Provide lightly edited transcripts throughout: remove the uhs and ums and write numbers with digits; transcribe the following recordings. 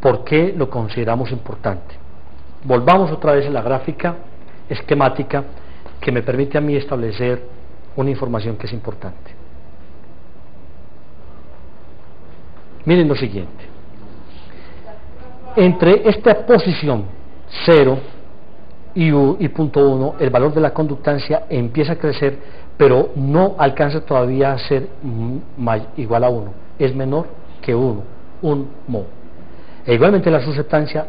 ¿Por qué lo consideramos importante? Volvamos otra vez a la gráfica esquemática que me permite a mí establecer una información que es importante. Miren lo siguiente. Entre esta posición 0 y punto 1, el valor de la conductancia empieza a crecer, pero no alcanza todavía a ser igual a 1, es menor que 1 mho. E igualmente la susceptancia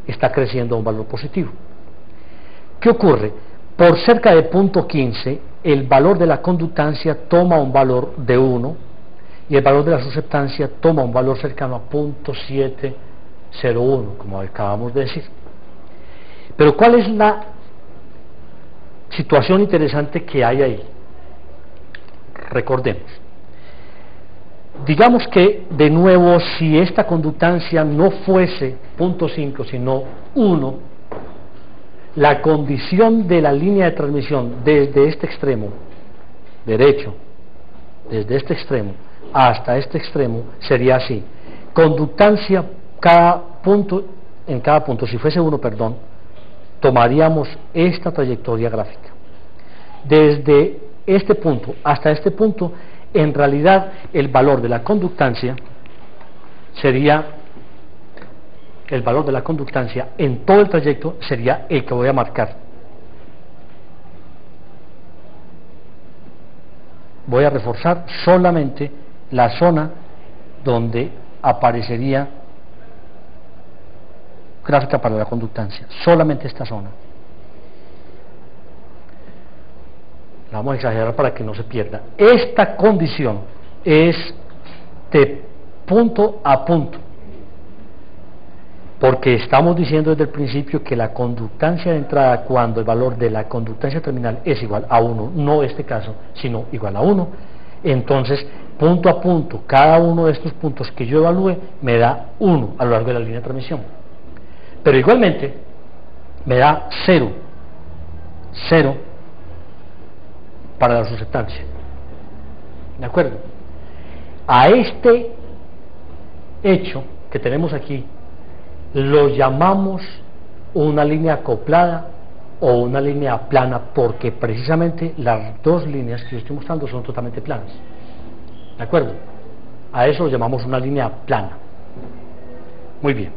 está creciendo a un valor positivo. ¿Qué ocurre? Por cerca de punto 15, el valor de la conductancia toma un valor de 1 y el valor de la susceptancia toma un valor cercano a punto 701, como acabamos de decir. Pero ¿cuál es la situación interesante que hay ahí? Recordemos. Digamos que, de nuevo, si esta conductancia no fuese punto 5, sino 1, la condición de la línea de transmisión desde este extremo derecho, desde este extremo hasta este extremo, sería así: conductancia en cada punto, si fuese 1, perdón, tomaríamos esta trayectoria gráfica. Desde este punto hasta este punto, en realidad el valor de la conductancia sería, el valor de la conductancia en todo el trayecto sería el que voy a marcar. Voy a reforzar solamente la zona donde aparecería gráfica para la conductancia, solamente esta zona. La vamos a exagerar para que no se pierda. Esta condición es de punto a punto, porque estamos diciendo desde el principio que la conductancia de entrada, cuando el valor de la conductancia terminal es igual a 1, no este caso, sino igual a 1, entonces punto a punto, cada uno de estos puntos que yo evalúe me da 1 a lo largo de la línea de transmisión. Pero igualmente me da 0 para la susceptancia. ¿De acuerdo? A este hecho que tenemos aquí lo llamamos una línea acoplada o una línea plana, porque precisamente las dos líneas que yo estoy mostrando son totalmente planas. ¿De acuerdo? A eso lo llamamos una línea plana. Muy bien.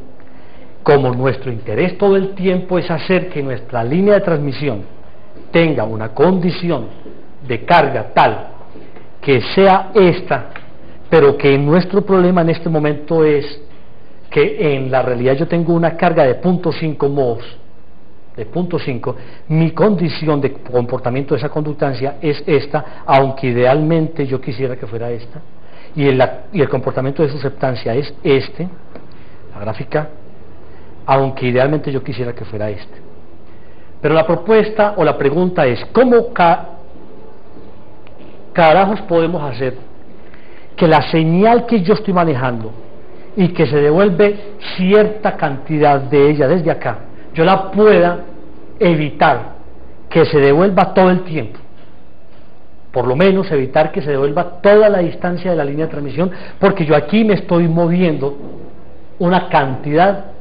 Como nuestro interés todo el tiempo es hacer que nuestra línea de transmisión tenga una condición de carga tal que sea esta, pero que nuestro problema en este momento es que en la realidad yo tengo una carga de 0.5 mhos, de 0.5, mi condición de comportamiento de esa conductancia es esta, aunque idealmente yo quisiera que fuera esta, y el comportamiento de susceptancia es este, la gráfica, aunque idealmente yo quisiera que fuera este. Pero la propuesta o la pregunta es: ¿cómo carajos podemos hacer que la señal que yo estoy manejando y que se devuelve cierta cantidad de ella desde acá, yo la pueda evitar que se devuelva todo el tiempo? Por lo menos evitar que se devuelva toda la distancia de la línea de transmisión, porque yo aquí me estoy moviendo una cantidad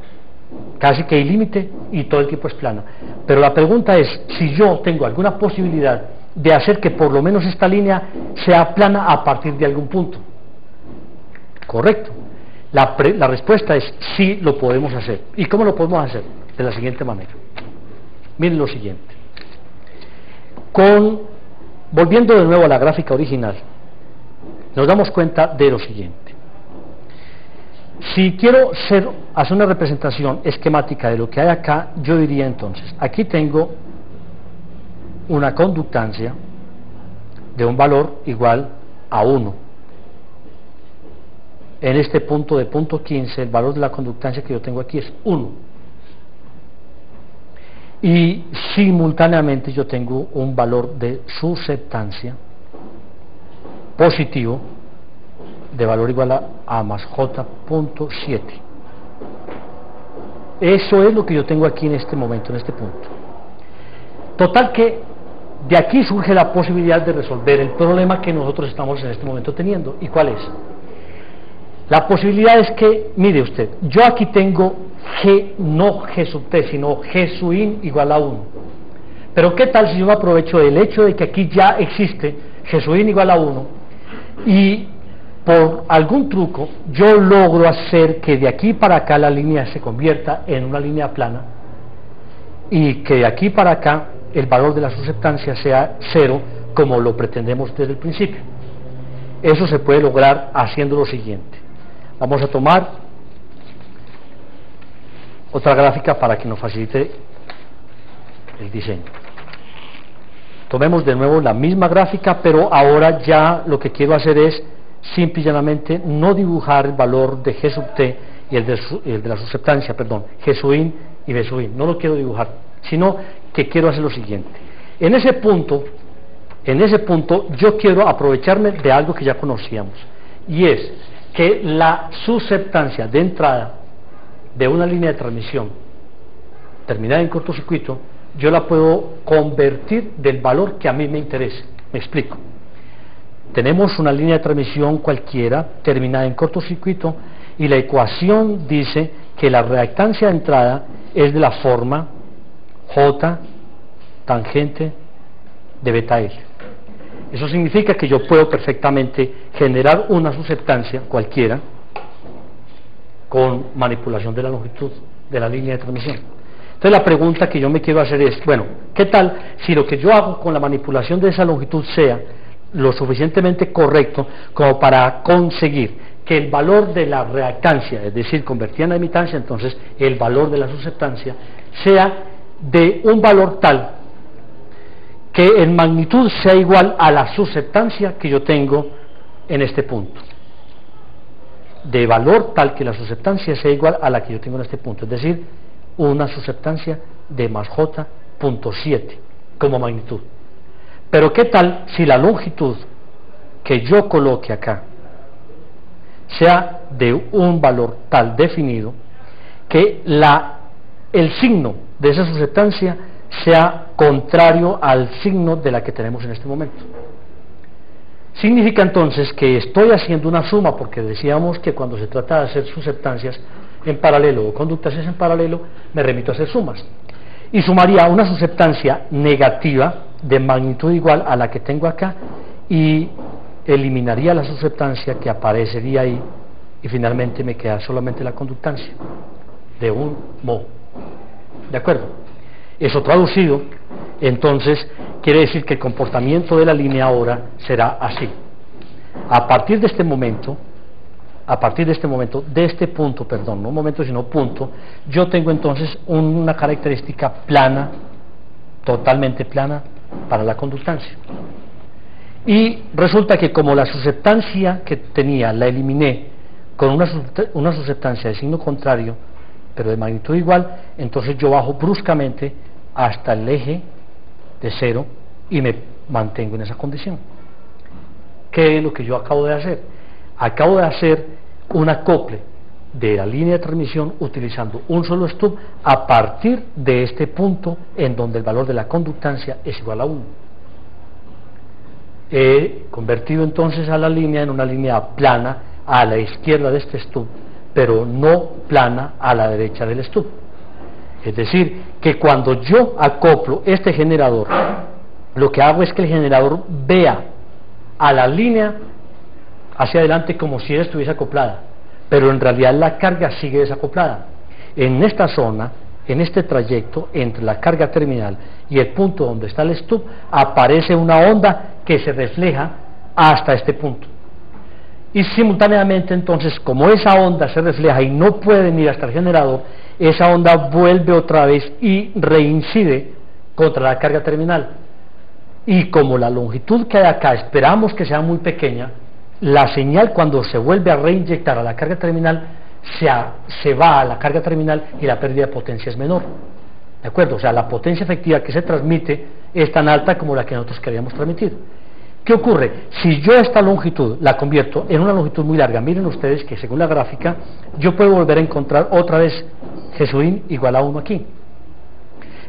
casi que ilímite y todo el tiempo es plana. Pero la pregunta es si yo tengo alguna posibilidad de hacer que por lo menos esta línea sea plana a partir de algún punto. ¿Correcto? La respuesta es sí, lo podemos hacer. ¿Y cómo lo podemos hacer? De la siguiente manera. Miren lo siguiente. Volviendo de nuevo a la gráfica original, nos damos cuenta de lo siguiente. Si quiero hacer una representación esquemática de lo que hay acá, yo diría entonces, aquí tengo una conductancia de un valor igual a 1. En este punto de punto 15, el valor de la conductancia que yo tengo aquí es 1. Y simultáneamente yo tengo un valor de susceptancia positivo de valor igual a más j.7. Eso es lo que yo tengo aquí en este momento, en este punto. Total que de aquí surge la posibilidad de resolver el problema que nosotros estamos en este momento teniendo. ¿Y cuál es? La posibilidad es que, mire usted, yo aquí tengo G, no G sub t, sino G sub in igual a 1. Pero ¿qué tal si yo me aprovecho del hecho de que aquí ya existe G sub in igual a 1 y por algún truco yo logro hacer que de aquí para acá la línea se convierta en una línea plana y que de aquí para acá el valor de la susceptancia sea 0 como lo pretendemos desde el principio? Eso se puede lograr haciendo lo siguiente. Vamos a tomar otra gráfica para que nos facilite el diseño. Tomemos de nuevo la misma gráfica, pero ahora ya lo que quiero hacer es simple y llanamente no dibujar el valor de G sub t y el de la susceptancia, perdón, G sub in y B sub in, no lo quiero dibujar, sino que quiero hacer lo siguiente. En ese punto yo quiero aprovecharme de algo que ya conocíamos, y es que la susceptancia de entrada de una línea de transmisión terminada en cortocircuito, yo la puedo convertir del valor que a mí me interese. Me explico. Tenemos una línea de transmisión cualquiera terminada en cortocircuito y la ecuación dice que la reactancia de entrada es de la forma J tangente de beta L. Eso significa que yo puedo perfectamente generar una susceptancia cualquiera con manipulación de la longitud de la línea de transmisión. Entonces la pregunta que yo me quiero hacer es, bueno, ¿qué tal si lo que yo hago con la manipulación de esa longitud sea lo suficientemente correcto como para conseguir que el valor de la reactancia, es decir, convertida en la emitancia, entonces el valor de la susceptancia sea de un valor tal que en magnitud sea igual a la susceptancia que yo tengo en este punto, de valor tal que la susceptancia sea igual a la que yo tengo en este punto, es decir, una susceptancia de más J.7 como magnitud. Pero ¿qué tal si la longitud que yo coloque acá sea de un valor tal definido que el signo de esa susceptancia sea contrario al signo de la que tenemos en este momento? Significa entonces que estoy haciendo una suma, porque decíamos que cuando se trata de hacer susceptancias en paralelo o conductancias en paralelo, me remito a hacer sumas. Y sumaría una susceptancia negativa de magnitud igual a la que tengo acá y eliminaría la susceptancia que aparecería ahí y finalmente me queda solamente la conductancia de un mho. ¿De acuerdo? Eso traducido, entonces, quiere decir que el comportamiento de la línea ahora será así. A partir de este momento, de este punto, perdón, no momento sino punto, yo tengo entonces una característica plana, totalmente plana para la conductancia. Y resulta que como la susceptancia que tenía la eliminé con una susceptancia de signo contrario, pero de magnitud igual, entonces yo bajo bruscamente hasta el eje de 0 y me mantengo en esa condición. ¿Qué es lo que yo acabo de hacer? Acabo de hacer un acople de la línea de transmisión utilizando un solo stub a partir de este punto en donde el valor de la conductancia es igual a 1. He convertido entonces a la línea en una línea plana a la izquierda de este stub, pero no plana a la derecha del stub. Es decir, que cuando yo acoplo este generador, lo que hago es que el generador vea a la línea hacia adelante como si ella estuviese acoplada, pero en realidad la carga sigue desacoplada. En esta zona, en este trayecto entre la carga terminal y el punto donde está el stub, aparece una onda que se refleja hasta este punto. Y simultáneamente entonces, como esa onda se refleja y no puede venir hasta el generador, esa onda vuelve otra vez y reincide contra la carga terminal. Y como la longitud que hay acá esperamos que sea muy pequeña, la señal cuando se vuelve a reinyectar a la carga terminal se va a la carga terminal y la pérdida de potencia es menor. ¿De acuerdo? O sea, la potencia efectiva que se transmite es tan alta como la que nosotros queríamos transmitir. ¿Qué ocurre? Si yo esta longitud la convierto en una longitud muy larga, miren ustedes que según la gráfica yo puedo volver a encontrar otra vez G sub in igual a 1 aquí.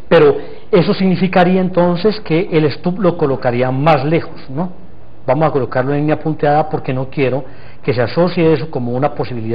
Pero eso significaría entonces que el stub lo colocaría más lejos, ¿no? vamos a colocarlo en línea punteada porque no quiero que se asocie eso como una posibilidad